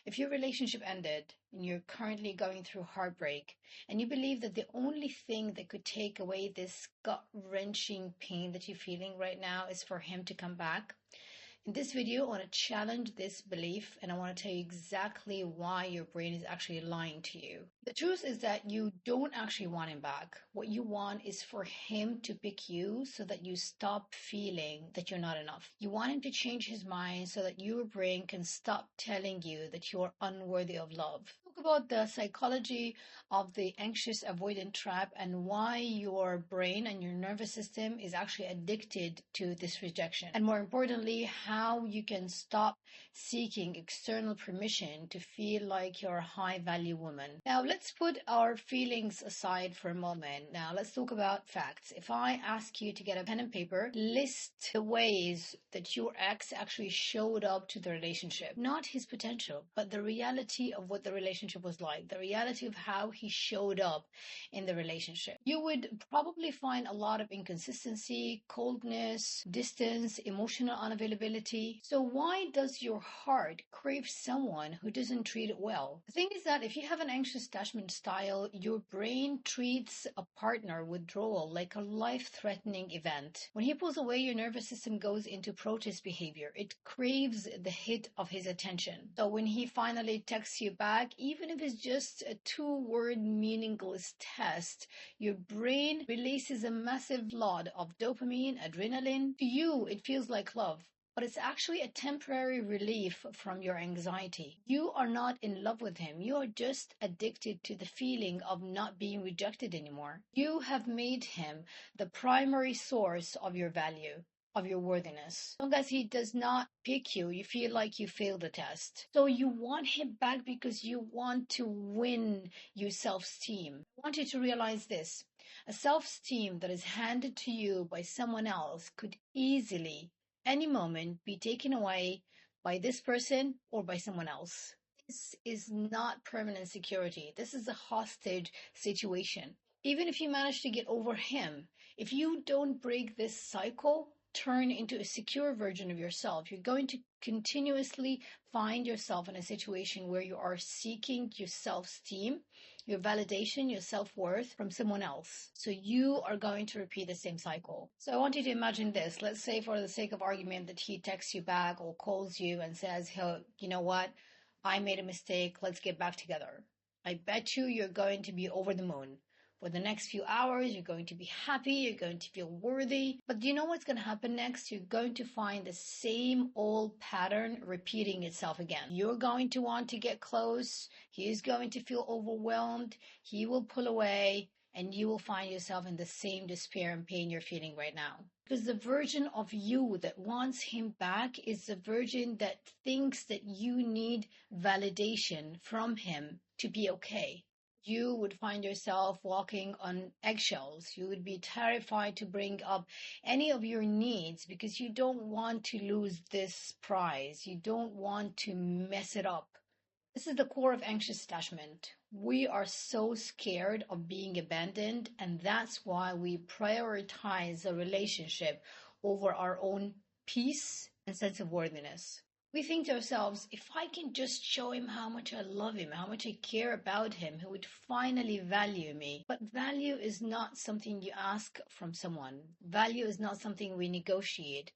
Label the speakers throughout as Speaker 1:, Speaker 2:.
Speaker 1: If your relationship ended and you're currently going through heartbreak and you believe that the only thing that could take away this gut wrenching pain that you're feeling right now is for him to come back, in this video, I want to challenge this belief and I want to tell you exactly why your brain is actually lying to you. The truth is that you don't actually want him back. What you want is for him to pick you so that you stop feeling that you're not enough. You want him to change his mind so that your brain can stop telling you that you're unworthy of love. Talk about the psychology of the anxious avoidant trap and why your brain and your nervous system is actually addicted to this rejection. And more importantly, how you can stop seeking external permission to feel like you're a high value woman. Now, let's put our feelings aside for a moment. Now, let's talk about facts. If I ask you to get a pen and paper, list the ways that your ex actually showed up to the relationship, not his potential, but the reality of what the relationship was like, the reality of how he showed up in the relationship. You would probably find a lot of inconsistency, coldness, distance, emotional unavailability. So why does your heart crave someone who doesn't treat it well? The thing is that if you have an anxious attachment style, your brain treats a partner withdrawal like a life-threatening event. When he pulls away, your nervous system goes into protest behavior. It craves the hit of his attention. So when he finally texts you back, even if it's just a two-word meaningless test, your brain releases a massive flood of dopamine, adrenaline. To you, it feels like love, but it's actually a temporary relief from your anxiety. You are not in love with him. You are just addicted to the feeling of not being rejected anymore. You have made him the primary source of your value, of your worthiness. As long as he does not pick you, you feel like you failed the test. So you want him back because you want to win your self-esteem. I want you to realize this. A self-esteem that is handed to you by someone else could easily, any moment, be taken away by this person or by someone else. This is not permanent security. This is a hostage situation. Even if you manage to get over him, if you don't break this cycle, turn into a secure version of yourself, you're going to continuously find yourself in a situation where you are seeking your self-esteem, your validation, your self-worth from someone else. So you are going to repeat the same cycle. So I want you to imagine this. Let's say, for the sake of argument, that he texts you back or calls you and says, hey, you know what? I made a mistake. Let's get back together. I bet you're going to be over the moon. For the next few hours, you're going to be happy, you're going to feel worthy. But do you know what's going to happen next? You're going to find the same old pattern repeating itself again. You're going to want to get close. He's going to feel overwhelmed. He will pull away. And you will find yourself in the same despair and pain you're feeling right now. Because the version of you that wants him back is the version that thinks that you need validation from him to be okay. You would find yourself walking on eggshells. You would be terrified to bring up any of your needs because you don't want to lose this prize. You don't want to mess it up. This is the core of anxious attachment. We are so scared of being abandoned, and that's why we prioritize a relationship over our own peace and sense of worthiness. We think to ourselves, if I can just show him how much I love him, how much I care about him, he would finally value me. But value is not something you ask from someone. Value is not something we negotiate.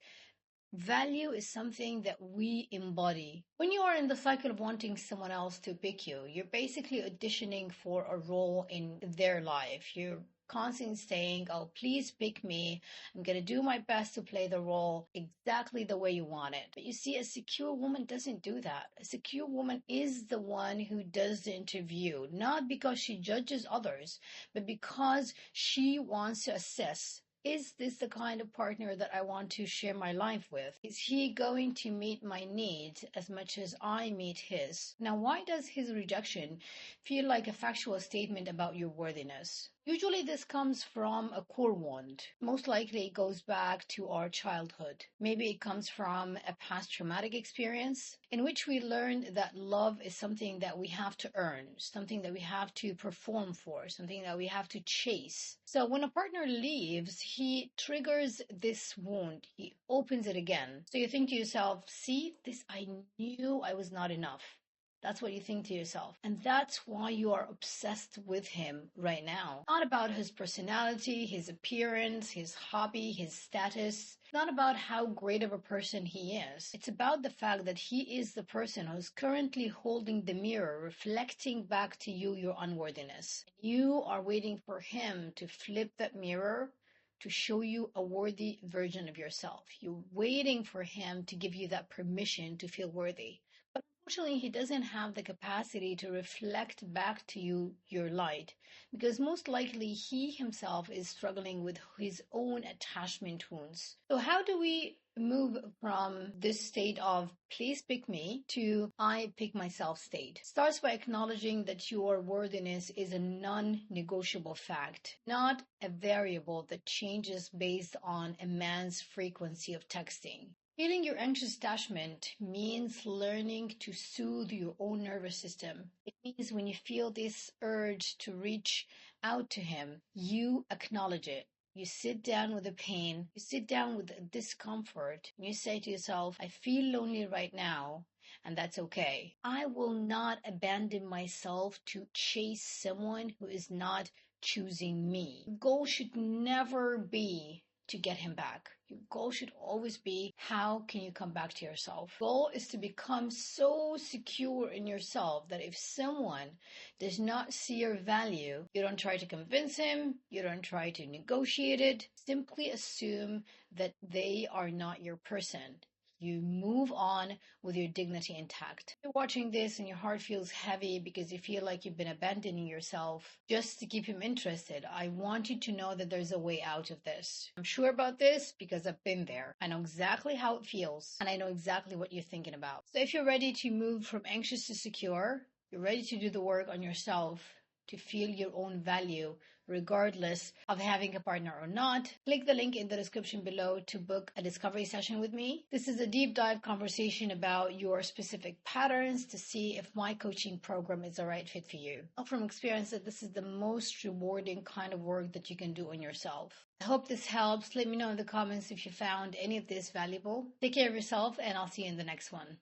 Speaker 1: Value is something that we embody. When you are in the cycle of wanting someone else to pick you, you're basically auditioning for a role in their life. You're constantly saying, oh, please pick me. I'm going to do my best to play the role exactly the way you want it. But you see, a secure woman doesn't do that. A secure woman is the one who does the interview, not because she judges others, but because she wants to assess, is this the kind of partner that I want to share my life with? Is he going to meet my needs as much as I meet his? Now, why does his rejection feel like a factual statement about your worthiness? Usually this comes from a core wound. Most likely it goes back to our childhood. Maybe it comes from a past traumatic experience in which we learned that love is something that we have to earn, something that we have to perform for, something that we have to chase. So when a partner leaves, he triggers this wound. He opens it again. So you think to yourself, see, this I knew I was not enough. That's what you think to yourself. And that's why you are obsessed with him right now. Not about his personality, his appearance, his hobby, his status. Not about how great of a person he is. It's about the fact that he is the person who's currently holding the mirror, reflecting back to you your unworthiness. You are waiting for him to flip that mirror to show you a worthy version of yourself. You're waiting for him to give you that permission to feel worthy. But unfortunately, he doesn't have the capacity to reflect back to you your light, because most likely he himself is struggling with his own attachment wounds. So how do we move from this state of please pick me to I pick myself state? Starts by acknowledging that your worthiness is a non-negotiable fact, not a variable that changes based on a man's frequency of texting. Healing your anxious attachment means learning to soothe your own nervous system. It means when you feel this urge to reach out to him, you acknowledge it. You sit down with the pain, you sit down with the discomfort, and you say to yourself, I feel lonely right now, and that's okay. I will not abandon myself to chase someone who is not choosing me. The goal should never be to get him back. Your goal should always be, how can you come back to yourself? The goal is to become so secure in yourself that if someone does not see your value, you don't try to convince him, you don't try to negotiate it. Simply assume that they are not your person. You move on with your dignity intact. You're watching this and your heart feels heavy because you feel like you've been abandoning yourself just to keep him interested. I want you to know that there's a way out of this. I'm sure about this because I've been there. I know exactly how it feels and I know exactly what you're thinking about. So if you're ready to move from anxious to secure, you're ready to do the work on yourself to feel your own value, regardless of having a partner or not, click the link in the description below to book a discovery session with me. This is a deep dive conversation about your specific patterns to see if my coaching program is the right fit for you. I know from experience that this is the most rewarding kind of work that you can do on yourself. I hope this helps. Let me know in the comments if you found any of this valuable. Take care of yourself and I'll see you in the next one.